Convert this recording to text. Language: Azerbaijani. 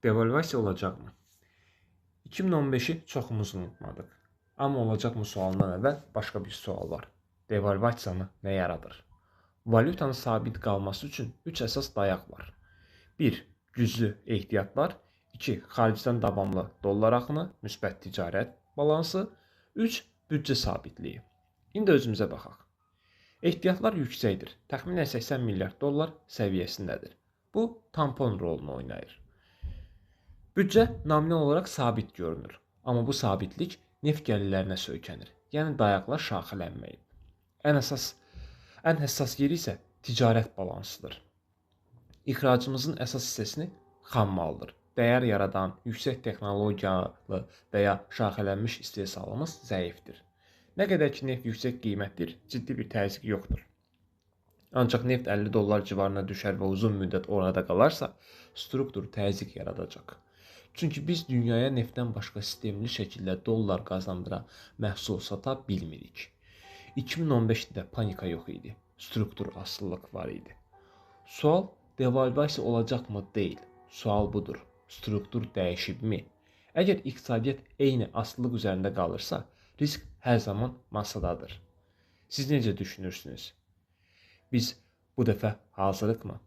Devalvasiya olacaqmı? 2015-i çoxumuz unutmadıq. Amma olacaqmı sualından əvvəl başqa bir sual var. Devalvasiyanı nə yaradır? Valyutanın sabit qalması üçün 3 əsas dayaq var. 1. Güclü ehtiyatlar. 2. Xaricdən davamlı dollar axını, müsbət ticarət balansı. 3. Büdcə sabitliyi. İndi özümüzə baxaq. Ehtiyatlar yüksəkdir. Təxminən 80 milyard dollar səviyyəsindədir. Bu tampon rolunu oynayır. Büdcə nominal olaraq sabit görünür. Amma bu sabitlik neft gəlirlərinə söykənir. Yəni dayaqlar şaxələnməyib. Ən həssas yeri isə ticarət balansıdır. İxracımızın əsas hissəsini xammaldır. Dəyər yaradan, yüksək texnologiyalı və ya şaxələnmiş istehsalımız zəifdir. Nə qədər ki neft yüksək qiymətdir, ciddi bir təzyiq yoxdur. Ancaq neft 50 dollar civarına düşər və uzun müddət orada qalarsa, struktur təzyiq yaradacaq. Çünki biz dünyaya neftdən başqa sistemli şəkildə dollar qazandıra məhsul sata bilmirik. 2015-də panika yox idi, struktur asılılıq var idi. Sual devalvasiya olacaqmı deyil, sual budur, struktur dəyişibmi? Əgər iqtisadiyyat eyni asılılıq üzərində qalırsa, risk hər zaman masadadır. Siz necə düşünürsünüz? Biz bu dəfə hazırıq mı?